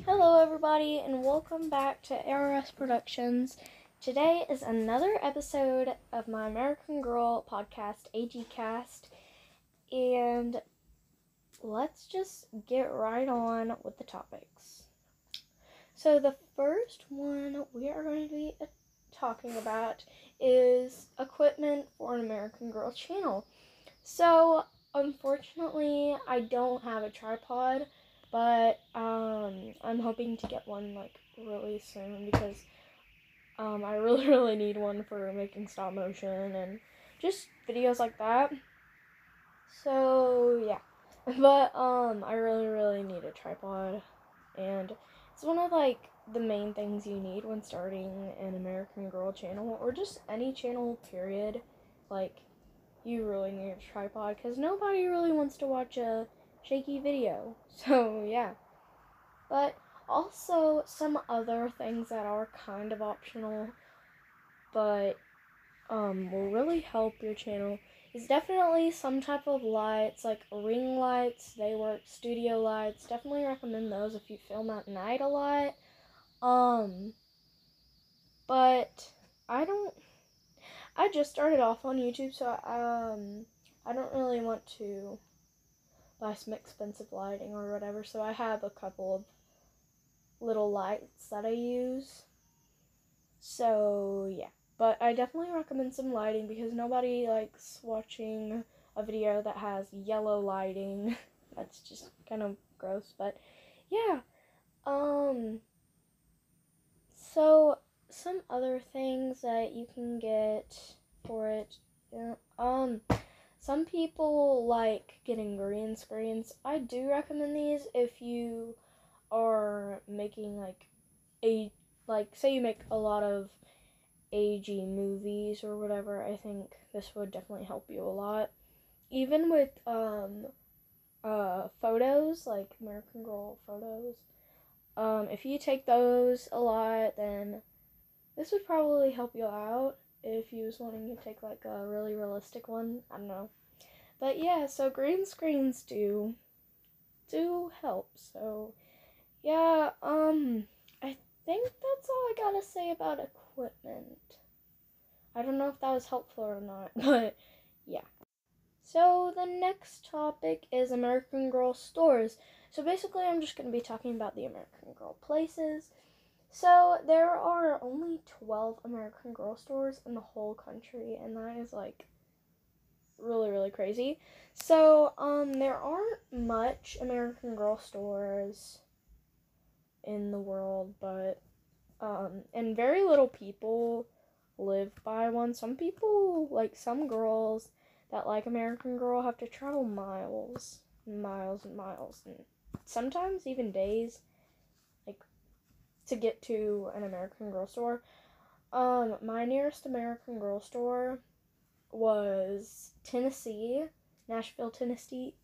Hello everybody and welcome back to ARS Productions. Today is another episode of my American Girl podcast, AGcast, and let's just get right on with the topics. So the first one we are going to be talking about is equipment for an American Girl channel. So unfortunately I don't have a tripod, but I'm hoping to get one like really soon because I really need one for making stop motion and just videos like that. So yeah, but I really need a tripod, and it's one of like the main things you need when starting an American Girl channel or just any channel period. Like, you really need a tripod because nobody really wants to watch a shaky video. So yeah, but also some other things that are kind of optional but will really help your channel is definitely some type of lights, like ring lights. They work, studio lights. Definitely recommend those if you film at night a lot. But I just started off on YouTube, so I don't really want to buy some expensive lighting or whatever, so I have a couple of little lights that I use. So yeah, but I definitely recommend some lighting because nobody likes watching a video that has yellow lighting. That's just kind of gross, but yeah. So some other things that you can get for it. Some people like getting green screens. I do recommend these if you are making say you make a lot of AG movies or whatever. I think this would definitely help you a lot. Even with photos, like American Girl photos. If you take those a lot, then this would probably help you out if you was wanting to take like a really realistic one. I don't know. But yeah, so green screens do help. So yeah, I think that's all I gotta say about equipment. I don't know if that was helpful or not, but yeah. So the next topic is American Girl stores. So basically I'm just going to be talking about the American Girl places. So there are only 12 American Girl stores in the whole country, and that is like really crazy. So there aren't much American Girl stores in the world, but and very little people live by one. Some people, like some girls that like American Girl, have to travel miles and miles and miles, and sometimes even days, like, to get to an American Girl store. My nearest American Girl store was Nashville, Tennessee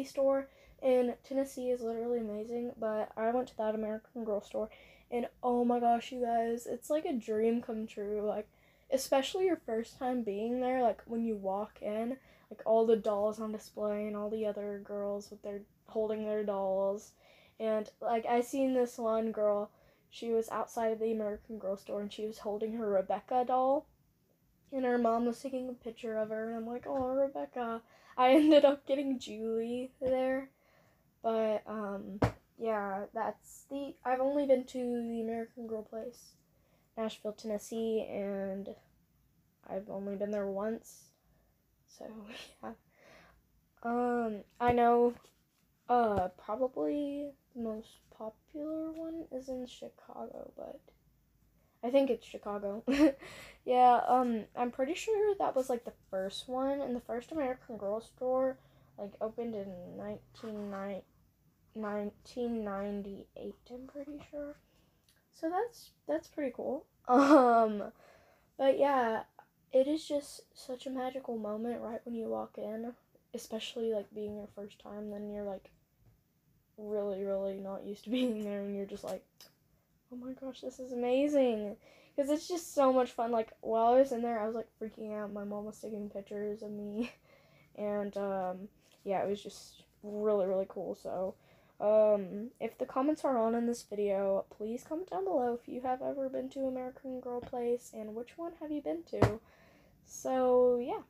store, and Tennessee is literally amazing, but I went to that American Girl store, and oh my gosh, you guys, it's like a dream come true. Like, especially your first time being there, like when you walk in, like all the dolls on display and all the other girls with their holding their dolls, and like I seen this one girl, she was outside of the American Girl store and she was holding her Rebecca doll, and her mom was taking a picture of her, and I'm like, oh, Rebecca. I ended up getting Julie there, but yeah, I've only been to the American Girl place, Nashville, Tennessee, and I've only been there once, so yeah. I know, probably the most popular one is in Chicago, but I think it's Chicago. Yeah, I'm pretty sure that was like the first one, and the first American Girl store like opened in 1998, I'm pretty sure. So that's pretty cool. But yeah, it is just such a magical moment right when you walk in, especially like being your first time. Then you're like really not used to being there, and you're just like, oh my gosh, this is amazing. Because it's just so much fun. Like, while I was in there, I was like freaking out. My mom was taking pictures of me. And yeah, it was just really cool. So if the comments are on in this video, please comment down below if you have ever been to American Girl Place and which one have you been to. So, yeah.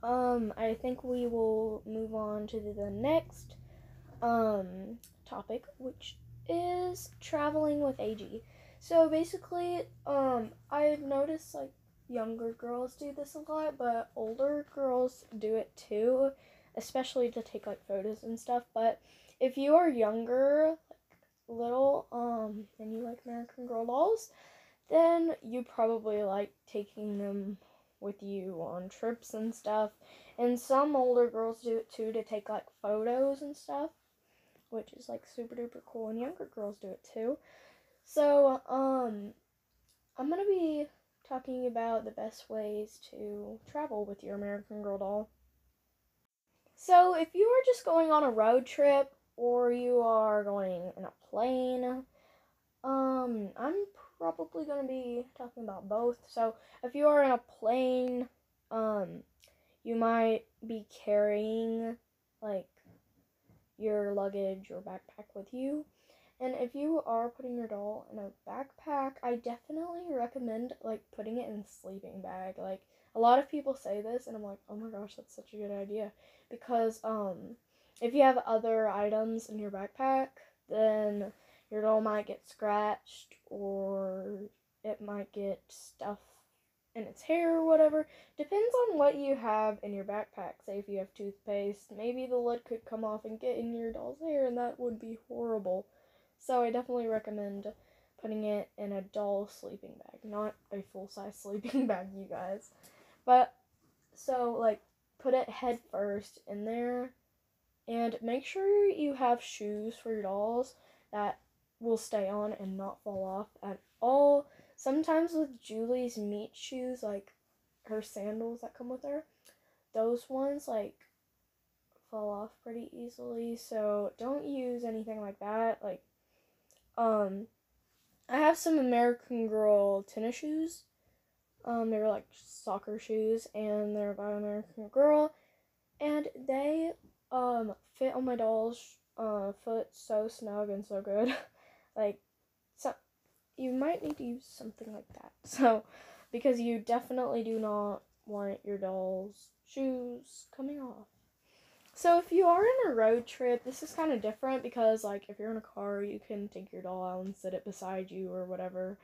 I think we will move on to the next, topic, which is traveling with AG. So, basically, I've noticed, like, younger girls do this a lot, but older girls do it too, especially to take, like, photos and stuff. But if you are younger, like, little, and you like American Girl dolls, then you probably like taking them with you on trips and stuff. And some older girls do it too to take like photos and stuff, which is like super duper cool, and younger girls do it too. So, I'm gonna be talking about the best ways to travel with your American Girl doll. So, if you are just going on a road trip or you are going in a plane, I'm probably going to be talking about both. So, if you are in a plane, you might be carrying, like, your luggage or backpack with you. And if you are putting your doll in a backpack, I definitely recommend, like, putting it in a sleeping bag. Like, a lot of people say this, and I'm like, oh my gosh, that's such a good idea. Because, if you have other items in your backpack, then your doll might get scratched, or it might get stuff in its hair or whatever. Depends on what you have in your backpack. Say if you have toothpaste, maybe the lid could come off and get in your doll's hair, and that would be horrible. So I definitely recommend putting it in a doll sleeping bag, not a full-size sleeping bag, you guys. But, so, like, put it head first in there, and make sure you have shoes for your dolls that will stay on and not fall off at all. Sometimes with Julie's meat shoes, like her sandals that come with her, those ones, like, fall off pretty easily, so don't use anything like that. Like, I have some American Girl tennis shoes. They're like soccer shoes, and they're by American Girl, and they, fit on my doll's, foot so snug and so good. Like, so, you might need to use something like that. So, because you definitely do not want your doll's shoes coming off. So if you are in a road trip, this is kind of different because, like, if you're in a car, you can take your doll out and sit it beside you or whatever.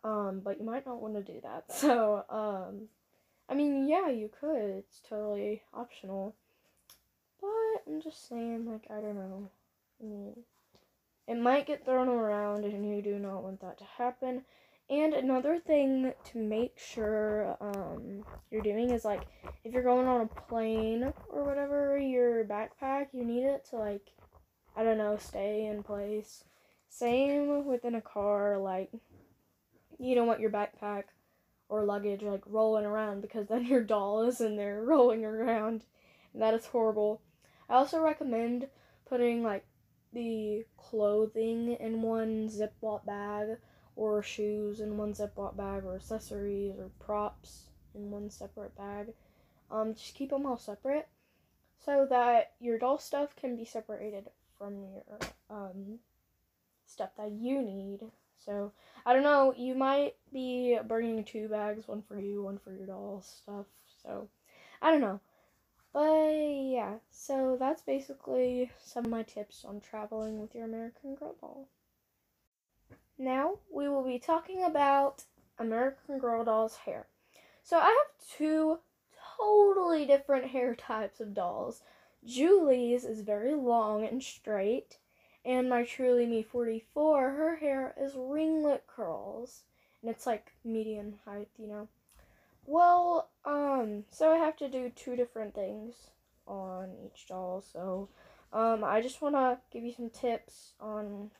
But you might not want to do that. So, I mean, yeah, you could. It's totally optional. But I'm just saying, like, I don't know. I mean, it might get thrown around, and you do not want that to happen. And another thing to make sure you're doing is, like, if you're going on a plane or whatever, your backpack, you need it to, like, I don't know, stay in place. Same within a car, like, you don't want your backpack or luggage, like, rolling around, because then your doll is in there rolling around, and that is horrible. I also recommend putting, like, the clothing in one Ziploc bag, or shoes in one Ziploc bag, or accessories or props in one separate bag. Just keep them all separate so that your doll stuff can be separated from your stuff that you need. So, I don't know, you might be bringing 2 bags, one for you, one for your doll stuff. So, I don't know. But yeah, so that's basically some of my tips on traveling with your American Girl doll. Now, we will be talking about American Girl doll's hair. So I have 2 totally different hair types of dolls. Julie's is very long and straight, and my Truly Me 44, her hair is ringlet curls, and it's like medium height, you know. Well, so I have to do 2 different things on each doll, so, I just want to give you some tips on,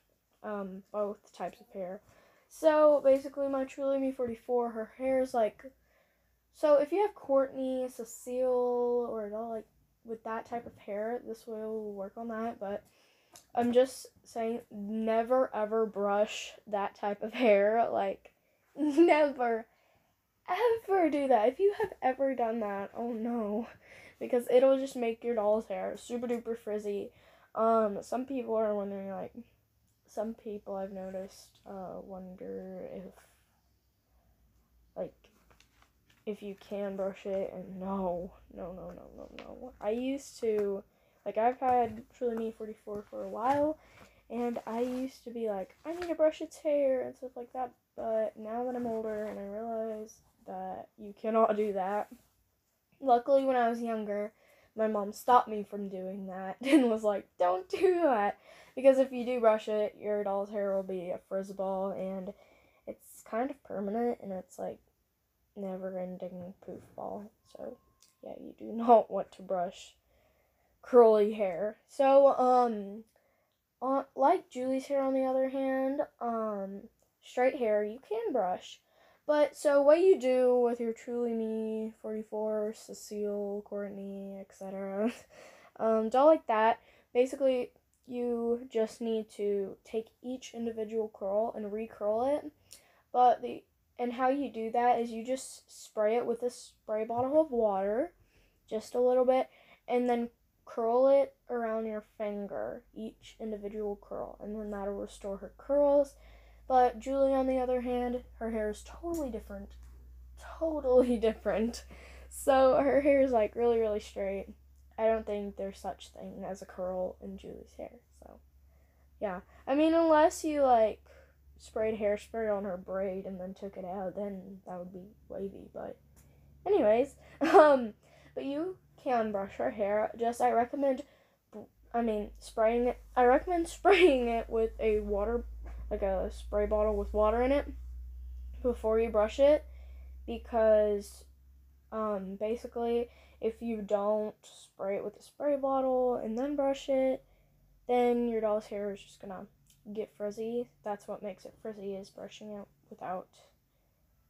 both types of hair. So, basically, my Truly Me 44, her hair is like, so if you have Courtney, Cecile, or a doll, like, with that type of hair, this will work on that, but I'm just saying, never ever brush that type of hair, like, never ever do that. If you have ever done that, oh no, because it'll just make your doll's hair super duper frizzy. Some people are wondering, like, some people I've noticed wonder like, if you can brush it, and no. I used to, like, I've had Truly Me 44 for a while, and I used to be like, I need to brush its hair and stuff like that, but now that I'm older and I realize that you cannot do that. Luckily, when I was younger, my mom stopped me from doing that and was like, don't do that, because if you do brush it, your doll's hair will be a frizz ball, and it's kind of permanent, and it's like never-ending poof ball. So yeah, you do not want to brush curly hair. So like Julie's hair, on the other hand, straight hair you can brush. But so what you do with your Truly Me 44, Cecile, Courtney, etc. Doll like that, basically you just need to take each individual curl and re-curl it. And how you do that is you just spray it with a spray bottle of water, just a little bit, and then curl it around your finger, each individual curl, and then that'll restore her curls. But Julie, on the other hand, her hair is totally different. So her hair is like really, really straight. I don't think there's such thing as a curl in Julie's hair. So yeah, I mean, unless you like sprayed hairspray on her braid and then took it out, then that would be wavy. But anyways, but you can brush her hair. I recommend spraying it. I recommend spraying it with a water, like a spray bottle with water in it, before you brush it, because basically if you don't spray it with a spray bottle and then brush it, then your doll's hair is just gonna get frizzy. That's what makes it frizzy, is brushing it without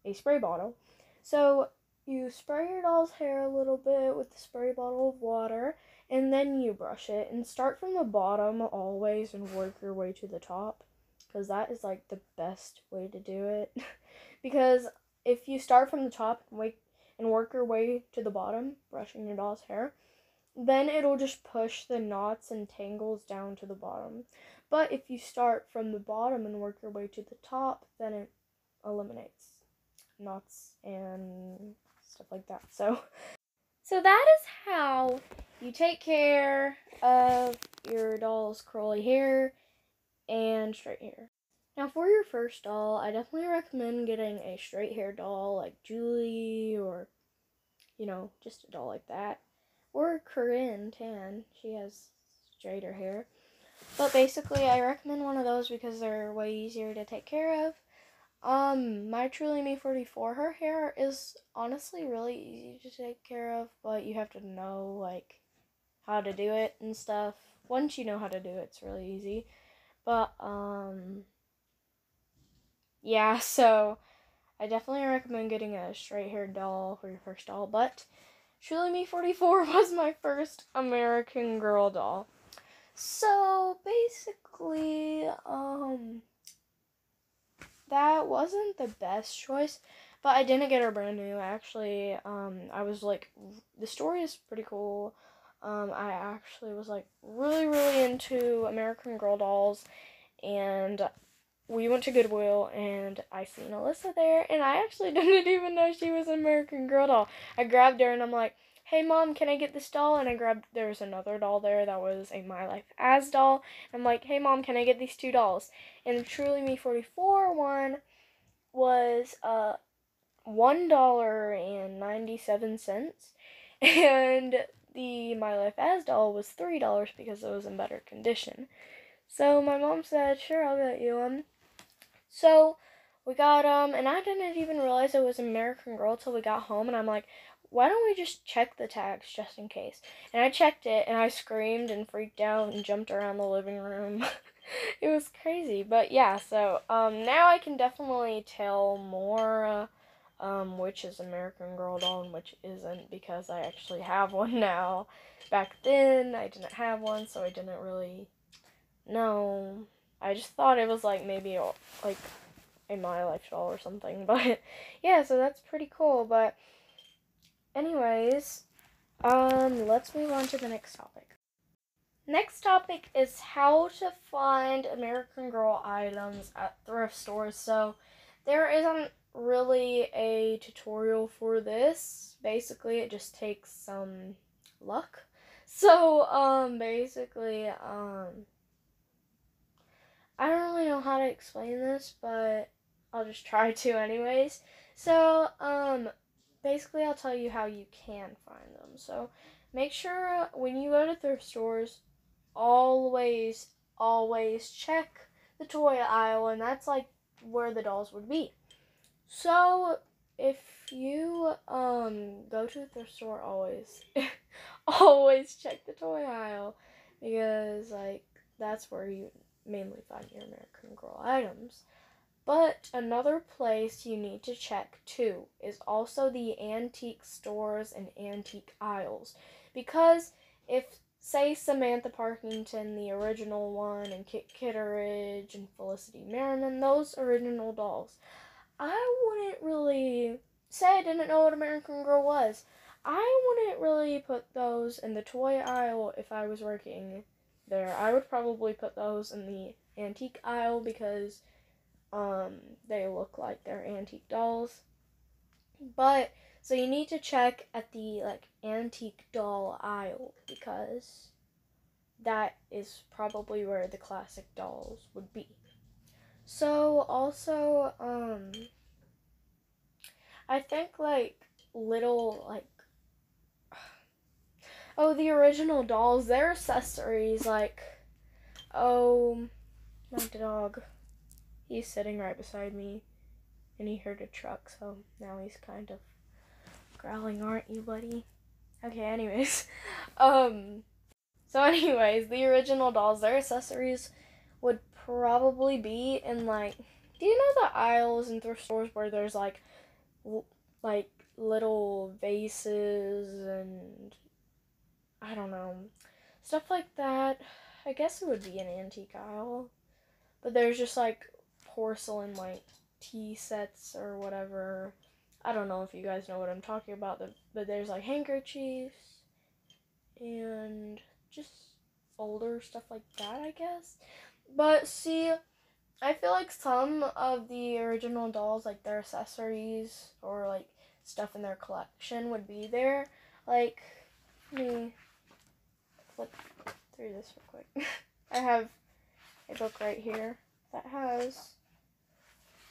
a spray bottle. So you spray your doll's hair a little bit with the spray bottle of water, and then you brush it, and start from the bottom always and work your way to the top, because that is like the best way to do it. Because if you start from the top and work your way to the bottom, brushing your doll's hair, then it'll just push the knots and tangles down to the bottom. But if you start from the bottom and work your way to the top, then it eliminates knots and stuff like that. So that is how you take care of your doll's curly hair and straight hair. Now, for your first doll, I definitely recommend getting a straight hair doll like Julie, or, just a doll like that. Or Corinne Tan, she has straighter hair. But basically, I recommend one of those because they're way easier to take care of. My Truly Me 44, her hair is honestly really easy to take care of, but you have to know, like, how to do it and stuff. Once you know how to do it, it's really easy. But, yeah, so I definitely recommend getting a straight-haired doll for your first doll, but Truly Me 44 was my first American Girl doll. So, basically, that wasn't the best choice, but I didn't get her brand new, actually. I was like, the story is pretty cool. I actually was like really, really into American Girl dolls, and we went to Goodwill, and I seen Alyssa there, and I actually didn't even know she was an American Girl doll. I grabbed her, and I'm like, hey Mom, can I get this doll? And there was another doll there that was a My Life As doll. I'm like, hey Mom, can I get these two dolls? And the Truly Me 44 one was $1.97, and the My Life As doll was $3 because it was in better condition. So my mom said, sure, I'll get you one. So we got and I didn't even realize it was American Girl till we got home, and I'm like, why don't we just check the tags just in case? And I checked it, and I screamed and freaked out and jumped around the living room. It was crazy. But yeah, so now I can definitely tell more which is American Girl doll and which isn't, because I actually have one now. Back then I didn't have one, so I didn't really know. I just thought it was like maybe like a My Life doll or something. But yeah, so that's pretty cool. But anyways, let's move on to the next topic. Next topic is how to find American Girl items at thrift stores. So there isn't really a tutorial for this. Basically, it just takes some luck. So, I don't really know how to explain this, but I'll just try to anyways. So, basically I'll tell you how you can find them. So, make sure when you go to thrift stores, always, always check the toy aisle, and that's like where the dolls would be. So, if you go to the thrift store, always, always check the toy aisle, because like that's where you mainly find your American Girl items. But another place you need to check too is also the antique stores and antique aisles. Because if, say, Samantha Parkington, the original one, and Kit Kitteridge and Felicity Merriman, those original dolls, I wouldn't really say I didn't know what American Girl was. I wouldn't really put those in the toy aisle if I was working there. I would probably put those in the antique aisle because they look like they're antique dolls. But so you need to check at the like antique doll aisle because that is probably where the classic dolls would be. So also I think like little like the original dolls, their accessories like my dog, he's sitting right beside me and he heard a truck, so now he's kind of growling, aren't you, buddy? Okay, anyways. The original dolls, their accessories would probably be in like, do you know the aisles in thrift stores where there's like little vases and I don't know, stuff like that? I guess it would be an antique aisle. But there's just like porcelain like tea sets or whatever. I don't know if you guys know what I'm talking about, but there's like handkerchiefs and just older stuff like that, I guess. But see, I feel like some of the original dolls, like their accessories or like stuff in their collection would be there. Like, let me flip through this real quick. I have a book right here that has,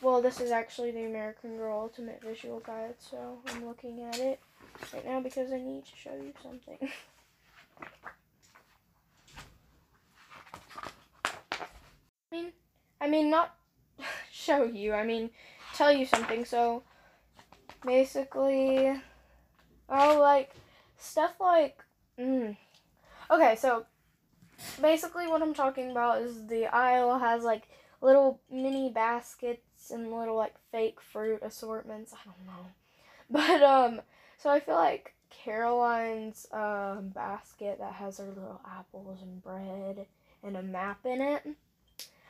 well, this is actually the American Girl Ultimate Visual Guide, so I'm looking at it right now because I need to show you something. I mean, not show you, I mean, tell you something. So, basically, like, stuff like, okay, so, basically what I'm talking about is the aisle has, like, little mini baskets and little, like, fake fruit assortments, I don't know. But, so I feel like Caroline's, basket that has her little apples and bread and a map in it,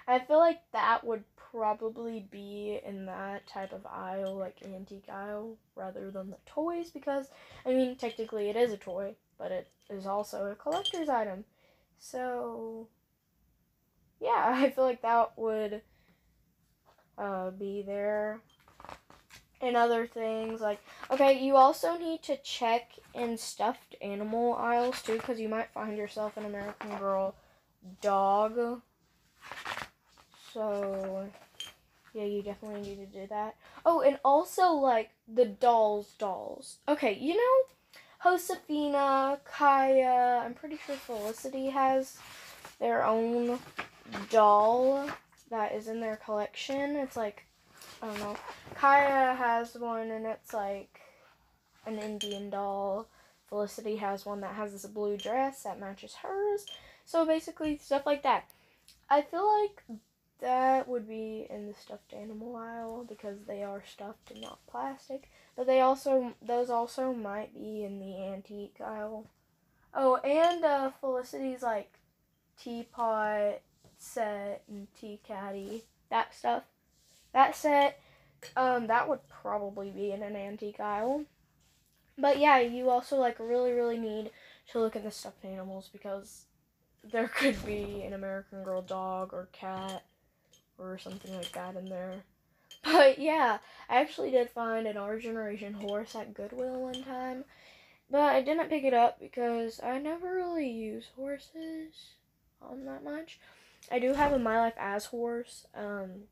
I feel like that would probably be in that type of aisle, like antique aisle, rather than the toys, because, I mean, technically it is a toy, but it is also a collector's item. So, yeah, I feel like that would be there. And other things, like, okay, you also need to check in stuffed animal aisles, too, because you might find yourself an American Girl dog. So, yeah, you definitely need to do that. Oh, and also, like, the dolls. Okay, you know, Josefina, Kaya, I'm pretty sure Felicity has their own doll that is in their collection. It's like, I don't know, Kaya has one and it's like an Indian doll. Felicity has one that has this blue dress that matches hers. So basically, stuff like that. I feel like that would be in the stuffed animal aisle because they are stuffed and not plastic. But those also might be in the antique aisle. Oh, and Felicity's like teapot set and tea caddy, that stuff. That set, that would probably be in an antique aisle. But yeah, you also like really, really need to look at the stuffed animals because there could be an American Girl dog or cat or something like that in there. But yeah, I actually did find an Our Generation horse at Goodwill one time, but I didn't pick it up because I never really use horses that much. I do have a My Life as horse. I'm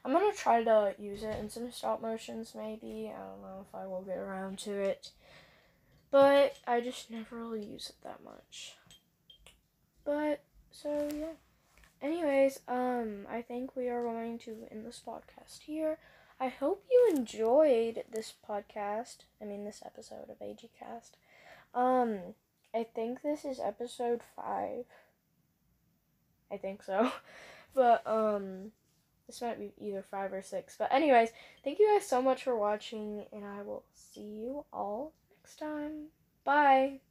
gonna try to use it in some stop motions maybe. I don't know if I will get around to it, but I just never really use it that much. But so yeah. Anyways, I think we are going to end this podcast here. I hope you enjoyed this podcast. This episode of AGcast. I think this is episode 5. I think so. But, this might be either 5 or 6. But anyways, thank you guys so much for watching, and I will see you all next time. Bye!